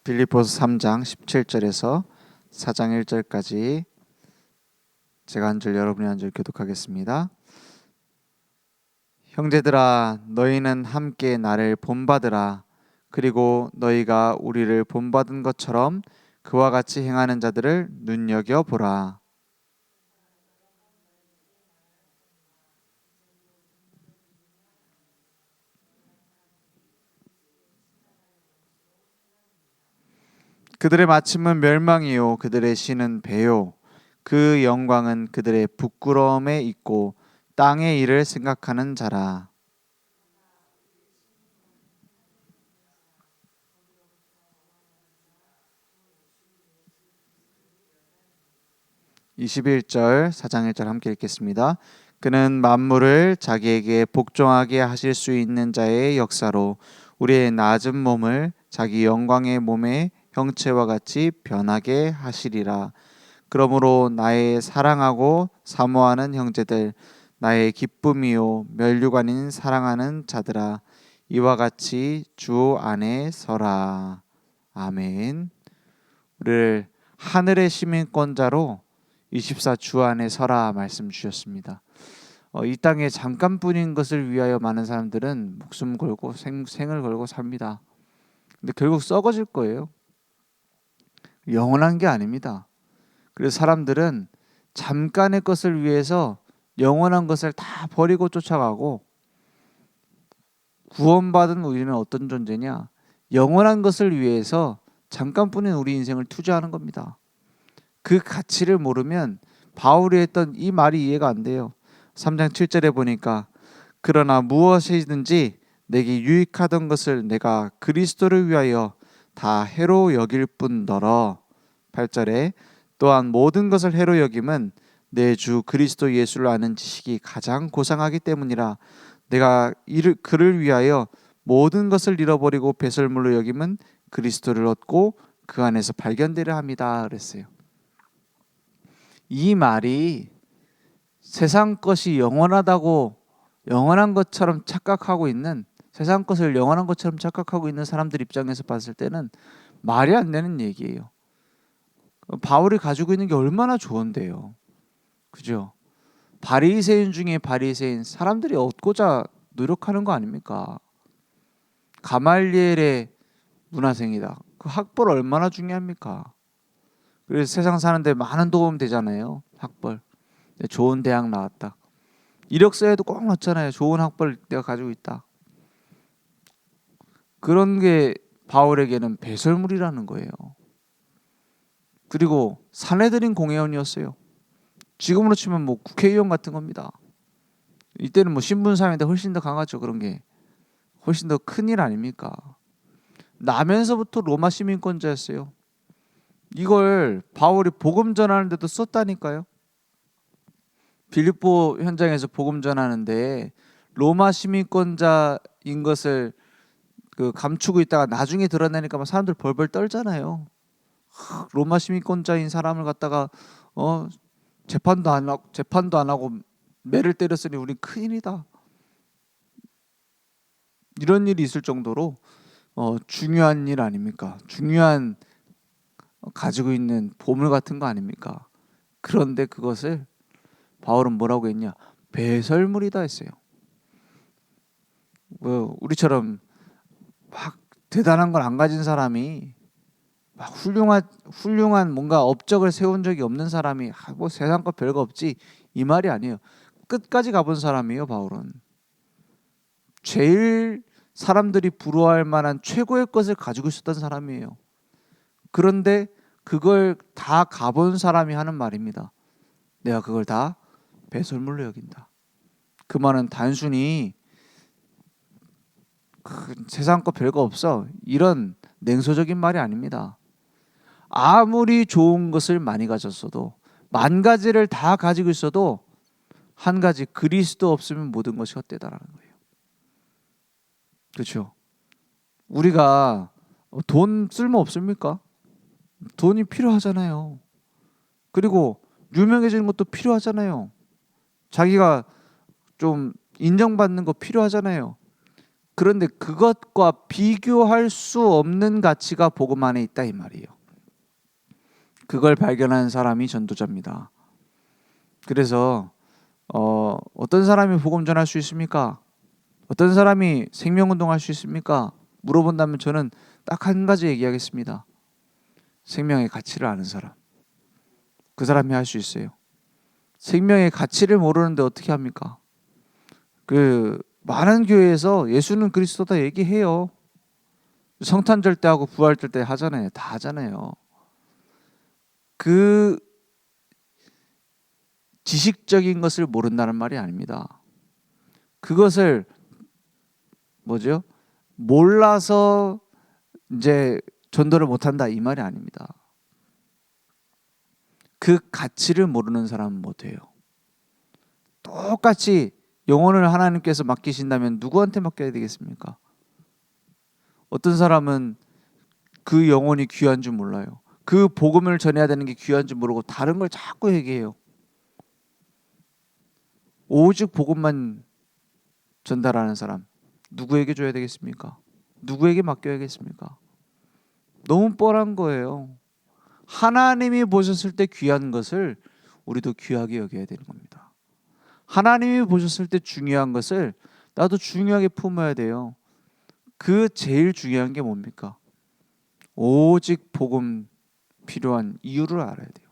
빌립보서 3장 17절에서 4장 1절까지 제가 한 절 여러분이 한 절 교독하겠습니다. 형제들아 너희는 함께 나를 본받으라. 그리고 너희가 우리를 본받은 것처럼 그와 같이 행하는 자들을 눈여겨보라. 그들의 마침은 멸망이요 그들의 신은 배요 그 영광은 그들의 부끄러움에 있고 땅의 일을 생각하는 자라. 21절 4장 1절 함께 읽겠습니다. 그는 만물을 자기에게 복종하게 하실 수 있는 자의 역사로 우리의 낮은 몸을 자기 영광의 몸의 형체와 같이 변하게 하시리라. 그러므로 나의 사랑하고 사모하는 형제들, 나의 기쁨이요 멸류관인 사랑하는 자들아, 이와 같이 주 안에 서라. 아멘. 우리를 하늘의 시민권자로 24 주 안에 서라 말씀 주셨습니다. 이 땅에 잠깐뿐인 것을 위하여 많은 사람들은 목숨 걸고 생을 걸고 삽니다. 근데 결국 썩어질 거예요. 영원한 게 아닙니다. 그래서 사람들은 잠깐의 것을 위해서 영원한 것을 다 버리고 쫓아가고, 구원받은 우리는 어떤 존재냐? 영원한 것을 위해서 잠깐뿐인 우리 인생을 투자하는 겁니다. 그 가치를 모르면 바울이 했던 이 말이 이해가 안 돼요. 3장 7절에 보니까 그러나 무엇이든지 내게 유익하던 것을 내가 그리스도를 위하여 다 해로 여길 뿐더러, 8절에 또한 모든 것을 해로 여김은 내 주 그리스도 예수를 아는 지식이 가장 고상하기 때문이라. 내가 그를 위하여 모든 것을 잃어버리고 배설물로 여김은 그리스도를 얻고 그 안에서 발견되려 합니다 그랬어요. 이 말이 세상 것이 영원하다고, 영원한 것처럼 착각하고 있는, 세상 것을 영원한 것처럼 착각하고 있는 사람들 입장에서 봤을 때는 말이 안 되는 얘기예요. 바울이 가지고 있는 게 얼마나 좋은데요. 그죠? 바리새인 중에 바리새인, 사람들이 얻고자 노력하는 거 아닙니까? 가말리엘의 문화생이다. 그 학벌 얼마나 중요합니까? 그래서 세상 사는데 많은 도움 되잖아요. 학벌. 좋은 대학 나왔다. 이력서에도 꼭 넣잖아요. 좋은 학벌 내가 가지고 있다. 그런 게 바울에게는 배설물이라는 거예요. 그리고 사내들인 공회원이었어요. 지금으로 치면 뭐 국회의원 같은 겁니다. 이때는 뭐 신분사회인데 훨씬 더 강하죠. 그런 게 훨씬 더 큰일 아닙니까? 나면서부터 로마 시민권자였어요. 이걸 바울이 복음 전하는데도 썼다니까요. 빌립보 현장에서 복음 전하는데 로마 시민권자인 것을 감추고 있다가 나중에 드러내니까 막 사람들 벌벌 떨잖아요. 로마 시민권자인 사람을 갖다가 재판도 안 하고 매를 때렸으니 우리 큰일이다. 이런 일이 있을 정도로 중요한 일 아닙니까? 중요한 가지고 있는 보물 같은 거 아닙니까? 그런데 그것을 바울은 뭐라고 했냐? 배설물이다 했어요. 우리처럼 막 대단한 걸 안 가진 사람이, 막 훌륭한 뭔가 업적을 세운 적이 없는 사람이 뭐 세상 거 별거 없지, 이 말이 아니에요. 끝까지 가본 사람이에요. 바울은 제일 사람들이 부러워할 만한 최고의 것을 가지고 있었던 사람이에요. 그런데 그걸 다 가본 사람이 하는 말입니다. 내가 그걸 다 배설물로 여긴다. 그 말은 단순히 세상 거 별거 없어, 이런 냉소적인 말이 아닙니다. 아무리 좋은 것을 많이 가졌어도, 만 가지를 다 가지고 있어도 한 가지, 그리스도 없으면 모든 것이 헛되다라는 거예요. 그렇죠? 우리가 돈 쓸모 없습니까? 돈이 필요하잖아요. 그리고 유명해지는 것도 필요하잖아요. 자기가 좀 인정받는 거 필요하잖아요. 그런데 그것과 비교할 수 없는 가치가 복음 안에 있다 이 말이에요. 그걸 발견하는 사람이 전도자입니다. 그래서 어떤 사람이 복음 전할 수 있습니까? 어떤 사람이 생명운동 할 수 있습니까? 물어본다면 저는 딱 한 가지 얘기하겠습니다. 생명의 가치를 아는 사람. 그 사람이 할 수 있어요. 생명의 가치를 모르는데 어떻게 합니까? 많은 교회에서 예수는 그리스도다 얘기해요. 성탄절 때 하고 부활절 때 하잖아요. 다 하잖아요. 그 지식적인 것을 모른다는 말이 아닙니다. 그것을 뭐죠? 몰라서 이제 전도를 못한다 이 말이 아닙니다. 그 가치를 모르는 사람은 못해요. 똑같이 영혼을 하나님께서 맡기신다면 누구한테 맡겨야 되겠습니까? 어떤 사람은 그 영혼이 귀한 줄 몰라요. 그 복음을 전해야 되는 게 귀한 줄 모르고 다른 걸 자꾸 얘기해요. 오직 복음만 전달하는 사람 누구에게 줘야 되겠습니까? 누구에게 맡겨야겠습니까? 너무 뻔한 거예요. 하나님이 보셨을 때 귀한 것을 우리도 귀하게 여겨야 되는 겁니다. 하나님이 보셨을 때 중요한 것을 나도 중요하게 품어야 돼요. 그 제일 중요한 게 뭡니까? 오직 복음 필요한 이유를 알아야 돼요.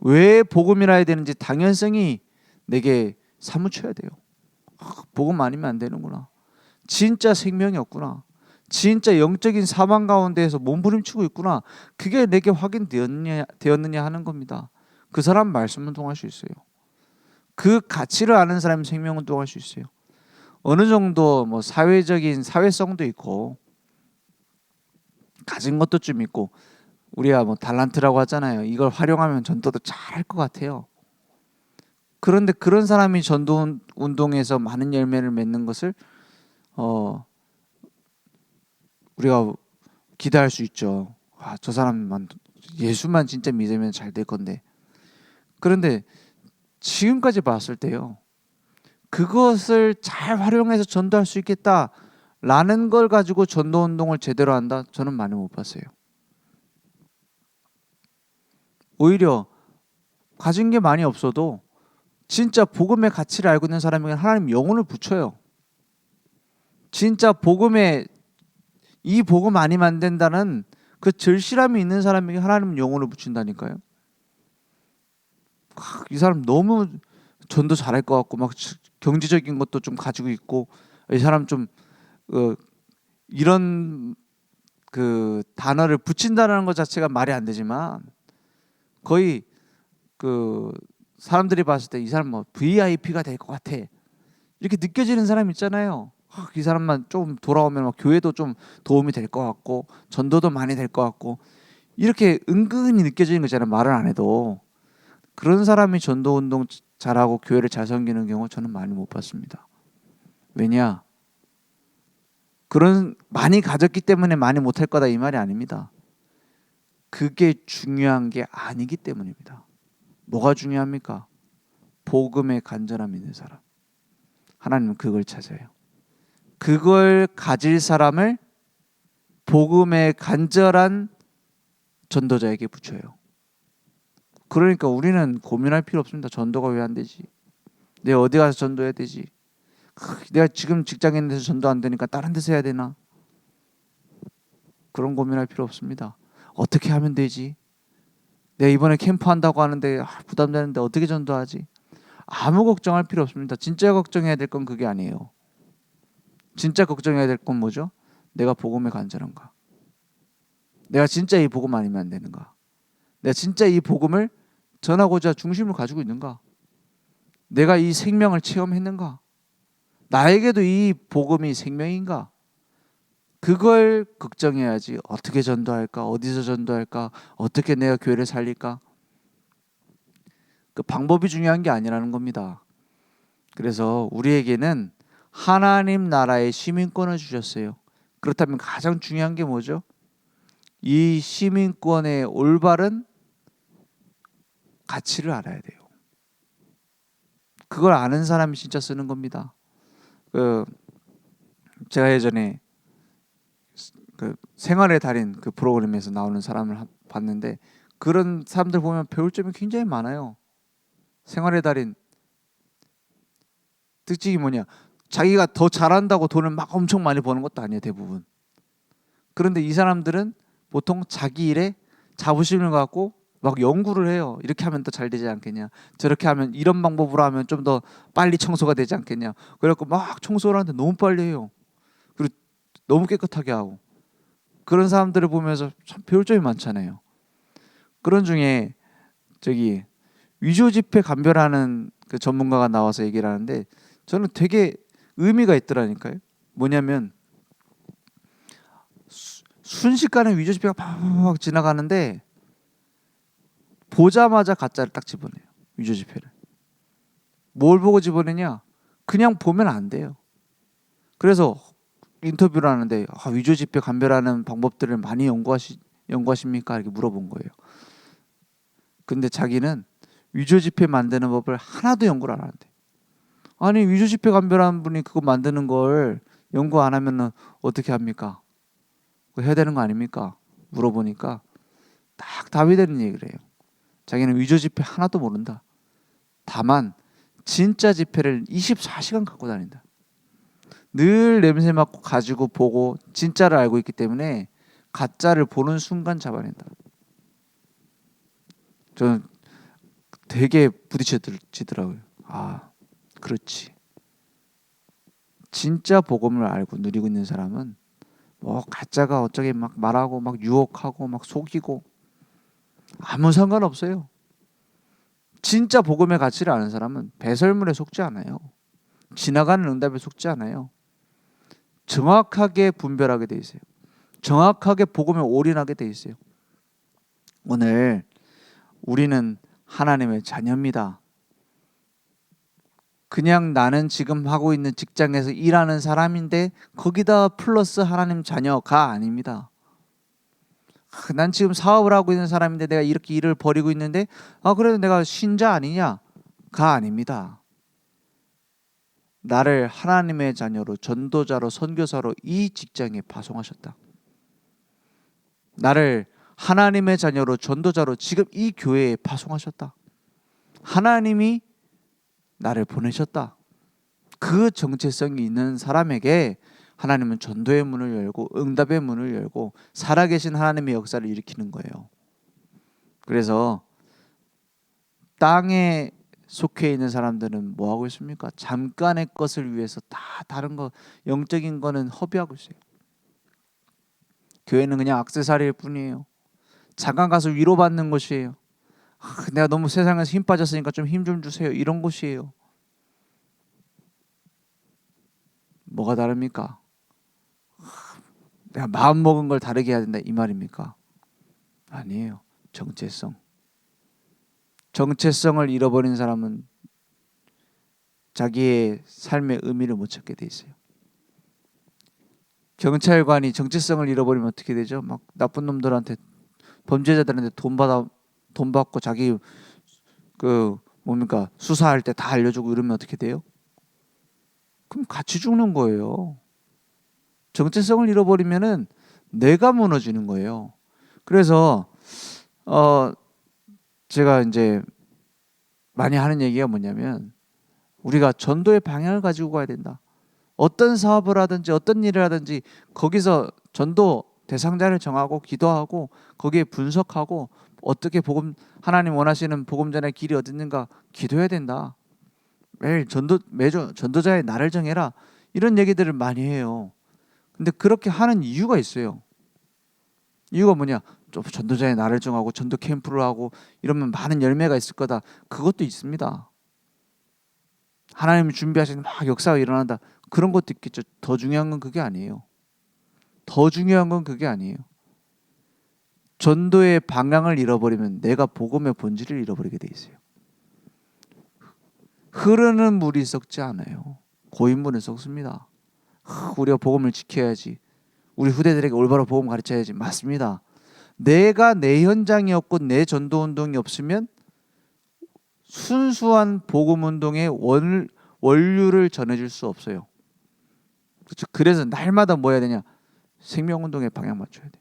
왜 복음이라 해야 되는지 당연성이 내게 사무쳐야 돼요. 복음 아니면 안 되는구나. 진짜 생명이 없구나. 진짜 영적인 사망 가운데에서 몸부림치고 있구나. 그게 내게 확인되었느냐 하는 겁니다. 그 사람 말씀 운동할 수 있어요. 그 가치를 아는 사람이 생명 운동할 수 있어요. 어느 정도 뭐 사회적인 사회성도 있고 가진 것도 좀 있고 우리가 뭐 달란트라고 하잖아요. 이걸 활용하면 전도도 잘할 것 같아요. 그런데 그런 사람이 전도 운동에서 많은 열매를 맺는 것을 우리가 기대할 수 있죠. 저 사람만 예수만 진짜 믿으면 잘 될 건데. 그런데 지금까지 봤을 때요. 그것을 잘 활용해서 전도할 수 있겠다라는 걸 가지고 전도 운동을 제대로 한다? 저는 많이 못 봤어요. 오히려 가진 게 많이 없어도 진짜 복음의 가치를 알고 있는 사람에게 하나님 영혼을 붙여요. 진짜 이 복음 아니면 안 된다는 그 절실함이 있는 사람에게 하나님은 영혼을 붙인다니까요. 이 사람 너무 전도 잘할 것 같고 막 경제적인 것도 좀 가지고 있고 이 사람 좀 이런 그 단어를 붙인다는 것 자체가 말이 안 되지만 거의 그 사람들이 봤을 때 이 사람 뭐 VIP가 될 것 같아 이렇게 느껴지는 사람 있잖아요. 이 사람만 좀 돌아오면 막 교회도 좀 도움이 될 것 같고 전도도 많이 될 것 같고 이렇게 은근히 느껴지는 거잖아요. 말을 안 해도. 그런 사람이 전도 운동 잘하고 교회를 잘 섬기는 경우 저는 많이 못 봤습니다. 왜냐? 그런 많이 가졌기 때문에 많이 못할 거다 이 말이 아닙니다. 그게 중요한 게 아니기 때문입니다. 뭐가 중요합니까? 복음의 간절함 있는 사람. 하나님은 그걸 찾아요. 그걸 가질 사람을 복음의 간절한 전도자에게 붙여요. 그러니까 우리는 고민할 필요 없습니다. 전도가 왜 안 되지? 내가 어디 가서 전도해야 되지? 내가 지금 직장에 있는 데서 전도 안 되니까 다른 데서 해야 되나? 그런 고민할 필요 없습니다. 어떻게 하면 되지? 내가 이번에 캠프 한다고 하는데 부담되는데 어떻게 전도하지? 아무 걱정할 필요 없습니다. 진짜 걱정해야 될 건 그게 아니에요. 진짜 걱정해야 될 건 뭐죠? 내가 복음에 간절한가? 내가 진짜 이 복음 아니면 안 되는가? 내가 진짜 이 복음을 전하고자 중심을 가지고 있는가? 내가 이 생명을 체험했는가? 나에게도 이 복음이 생명인가? 그걸 걱정해야지. 어떻게 전도할까? 어디서 전도할까? 어떻게 내가 교회를 살릴까? 그 방법이 중요한 게 아니라는 겁니다. 그래서 우리에게는 하나님 나라의 시민권을 주셨어요. 그렇다면 가장 중요한 게 뭐죠? 이 시민권의 올바른 가치를 알아야 돼요. 그걸 아는 사람이 진짜 쓰는 겁니다. 제가 예전에 그 생활의 달인 그 프로그램에서 나오는 사람을 봤는데 그런 사람들 보면 배울 점이 굉장히 많아요. 생활의 달인 특징이 뭐냐? 자기가 더 잘한다고 돈을 막 엄청 많이 버는 것도 아니에요, 대부분. 그런데 이 사람들은 보통 자기 일에 자부심을 갖고 막 연구를 해요. 이렇게 하면 더 잘 되지 않겠냐? 저렇게 하면 이런 방법으로 하면 좀 더 빨리 청소가 되지 않겠냐? 그래갖고 막 청소를 하는데 너무 빨리 해요. 그리고 너무 깨끗하게 하고 그런 사람들을 보면서 참 배울 점이 많잖아요. 그런 중에 저기 위조지폐 감별하는 그 전문가가 나와서 얘기를 하는데 저는 되게 의미가 있더라니까요. 뭐냐면 순식간에 위조지폐가 팍 지나가는데 보자마자 가짜를 딱 집어내요. 위조지폐를. 뭘 보고 집어내냐? 그냥 보면 안 돼요. 그래서 인터뷰를 하는데 위조지폐 감별하는 방법들을 많이 연구하십니까? 이렇게 물어본 거예요. 근데 자기는 위조지폐 만드는 법을 하나도 연구를 안 하는데 아니 위조지폐 감별하는 분이 그거 만드는 걸 연구 안 하면은 어떻게 합니까? 그거 해야 되는 거 아닙니까? 물어보니까 딱 답이 되는 얘기를 해요. 자기는 위조지폐 하나도 모른다. 다만 진짜 지폐를 24시간 갖고 다닌다. 늘 냄새 맡고 가지고 보고 진짜를 알고 있기 때문에 가짜를 보는 순간 잡아낸다. 저는 되게 부딪혀지더라고요. 아, 그렇지. 진짜 복음을 알고 누리고 있는 사람은 뭐 가짜가 어쩌게 막 말하고 막 유혹하고 막 속이고 아무 상관없어요. 진짜 복음의 가치를 아는 사람은 배설물에 속지 않아요. 지나가는 응답에 속지 않아요. 정확하게 분별하게 돼 있어요. 정확하게 복음에 올인하게 돼 있어요. 오늘 우리는 하나님의 자녀입니다. 그냥 나는 지금 하고 있는 직장에서 일하는 사람인데 거기다 플러스 하나님 자녀가 아닙니다. 난 지금 사업을 하고 있는 사람인데 내가 이렇게 일을 벌이고 있는데 그래도 내가 신자 아니냐가 아닙니다. 나를 하나님의 자녀로 전도자로 선교사로 이 직장에 파송하셨다. 나를 하나님의 자녀로 전도자로 지금 이 교회에 파송하셨다. 하나님이 나를 보내셨다. 그 정체성이 있는 사람에게 하나님은 전도의 문을 열고 응답의 문을 열고 살아계신 하나님의 역사를 일으키는 거예요. 그래서 땅에 속해 있는 사람들은 뭐 하고 있습니까? 잠깐의 것을 위해서 다 다른 거 영적인 거는 허비하고 있어요. 교회는 그냥 액세서리일 뿐이에요. 잠깐 가서 위로받는 곳이에요. 내가 너무 세상에서 힘 빠졌으니까 좀 힘 좀 주세요. 이런 곳이에요. 뭐가 다릅니까? 내가 마음 먹은 걸 다르게 해야 된다 이 말입니까? 아니에요. 정체성을 잃어버린 사람은 자기의 삶의 의미를 못 찾게 돼 있어요. 경찰관이 정체성을 잃어버리면 어떻게 되죠? 막 나쁜 놈들한테 범죄자들한테 돈 받고 자기 그 뭡니까 수사할 때 다 알려주고 이러면 어떻게 돼요? 그럼 같이 죽는 거예요. 정체성을 잃어버리면은 내가 무너지는 거예요. 그래서 제가 이제 많이 하는 얘기가 뭐냐면 우리가 전도의 방향을 가지고 가야 된다. 어떤 사업을 하든지 어떤 일을 하든지 거기서 전도 대상자를 정하고 기도하고 거기에 분석하고 어떻게 하나님 원하시는 복음 전의 길이 어디 있는가 기도해야 된다. 매주 전도자의 날을 정해라. 이런 얘기들을 많이 해요. 근데 그렇게 하는 이유가 있어요. 이유가 뭐냐? 좀 전도자의 날을 정하고 전도 캠프를 하고 이러면 많은 열매가 있을 거다. 그것도 있습니다. 하나님이 준비하시는 막 역사가 일어난다. 그런 것도 있겠죠. 더 중요한 건 그게 아니에요. 전도의 방향을 잃어버리면 내가 복음의 본질을 잃어버리게 돼 있어요. 흐르는 물이 썩지 않아요. 고인물은 썩습니다. 우리가 복음을 지켜야지. 우리 후대들에게 올바로 복음 가르쳐야지. 맞습니다. 내가 내 현장이 없고 내 전도 운동이 없으면 순수한 복음 운동의 원류를 전해줄 수 없어요. 그렇죠. 그래서 날마다 뭐 해야 되냐? 생명운동에 방향 맞춰야 돼.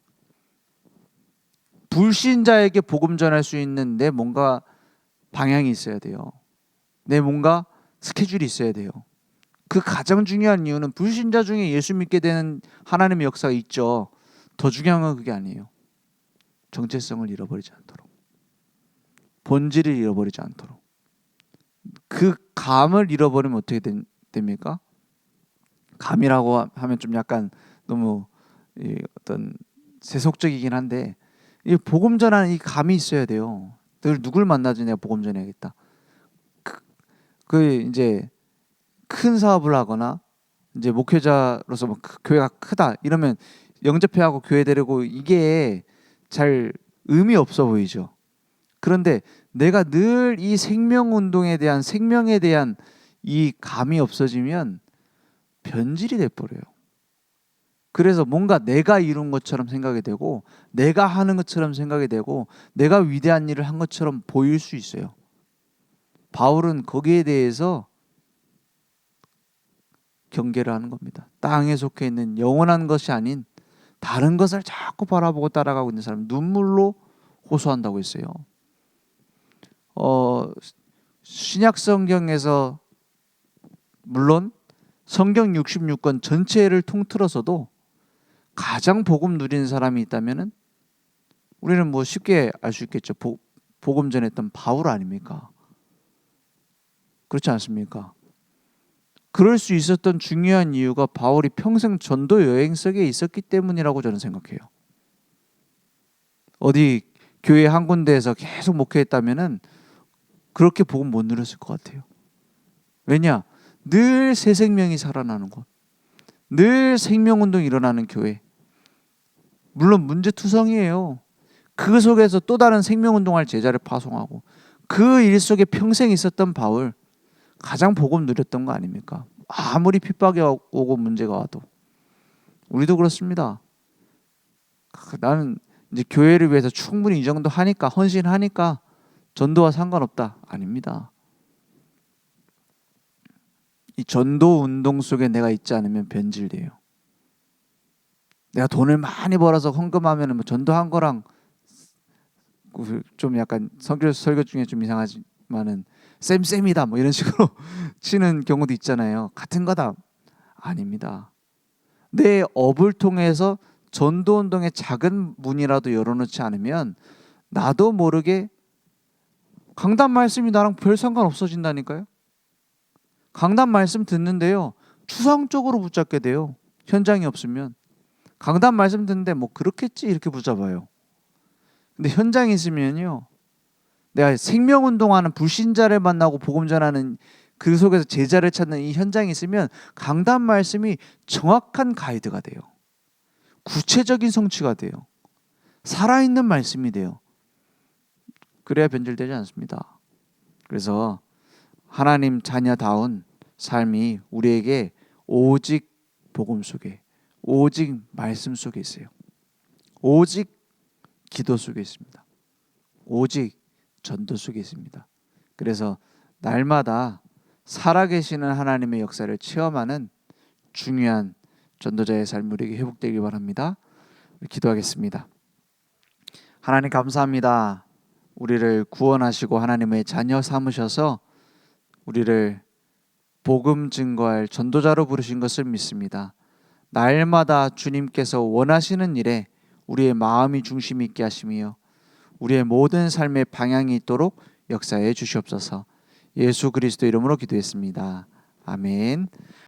불신자에게 복음 전할 수 있는 내 뭔가 방향이 있어야 돼요. 내 뭔가 스케줄이 있어야 돼요. 그 가장 중요한 이유는 불신자 중에 예수 믿게 되는 하나님의 역사가 있죠. 더 중요한 건 그게 아니에요. 정체성을 잃어버리지 않도록, 본질을 잃어버리지 않도록. 그 감을 잃어버리면 어떻게 됩니까? 감이라고 하면 좀 약간 너무 어떤 세속적이긴 한데, 이 복음 전하는 이 감이 있어야 돼요. 늘 누굴 만나지 내가 복음 전해야겠다. 그 이제 큰 사업을 하거나 이제 목회자로서 뭐 교회가 크다 이러면 영접회하고 교회 데리고 이게 잘 의미 없어 보이죠. 그런데 내가 늘 이 생명운동에 대한 생명에 대한 이 감이 없어지면 변질이 돼버려요. 그래서 뭔가 내가 이룬 것처럼 생각이 되고 내가 하는 것처럼 생각이 되고 내가 위대한 일을 한 것처럼 보일 수 있어요. 바울은 거기에 대해서 경계를 하는 겁니다. 땅에 속해 있는 영원한 것이 아닌 다른 것을 자꾸 바라보고 따라가고 있는 사람 눈물로 호소한다고 했어요. 신약 성경에서 물론 성경 66권 전체를 통틀어서도 가장 복음 누리는 사람이 있다면은 우리는 뭐 쉽게 알 수 있겠죠. 복음 전했던 바울 아닙니까? 그렇지 않습니까? 그럴 수 있었던 중요한 이유가 바울이 평생 전도 여행 속에 있었기 때문이라고 저는 생각해요. 어디 교회 한 군데에서 계속 목회했다면은 그렇게 복음 못 누렸을 것 같아요. 왜냐? 늘 새 생명이 살아나는 곳, 늘 생명운동이 일어나는 교회. 물론 문제투성이에요. 그 속에서 또 다른 생명운동할 제자를 파송하고 그 일 속에 평생 있었던 바울, 가장 복음 누렸던 거 아닙니까? 아무리 핍박이 오고 문제가 와도. 우리도 그렇습니다. 나는 이제 교회를 위해서 충분히 이 정도 하니까, 헌신하니까 전도와 상관없다. 아닙니다. 이 전도 운동 속에 내가 있지 않으면 변질돼요. 내가 돈을 많이 벌어서 헌금하면 뭐 전도한 거랑 좀 약간 설교 중에 좀 이상하지만은 쌤이다 뭐 이런 식으로 치는 경우도 있잖아요. 같은 거다. 아닙니다. 내 업을 통해서 전도운동의 작은 문이라도 열어놓지 않으면 나도 모르게 강단 말씀이 나랑 별 상관 없어진다니까요. 강단 말씀 듣는데요, 추상적으로 붙잡게 돼요. 현장이 없으면. 강단 말씀 듣는데 뭐 그렇겠지 이렇게 붙잡아요. 근데 현장에 있으면요, 내가 생명운동하는 불신자를 만나고 복음 전하는 그 속에서 제자를 찾는 이 현장에 있으면 강단 말씀이 정확한 가이드가 돼요. 구체적인 성취가 돼요. 살아있는 말씀이 돼요. 그래야 변질되지 않습니다. 그래서 하나님 자녀다운 삶이 우리에게 오직 복음 속에, 오직 말씀 속에 있어요. 오직 기도 속에 있습니다. 오직 전도 속에 있습니다. 그래서 날마다 살아계시는 하나님의 역사를 체험하는 중요한 전도자의 삶 우리에게 회복되길 바랍니다. 기도하겠습니다. 하나님 감사합니다. 우리를 구원하시고 하나님의 자녀 삼으셔서 우리를 복음 증거할 전도자로 부르신 것을 믿습니다. 날마다 주님께서 원하시는 일에 우리의 마음이 중심이 있게 하시며 우리의 모든 삶의 방향이 있도록 역사해 주시옵소서. 예수 그리스도 이름으로 기도했습니다. 아멘.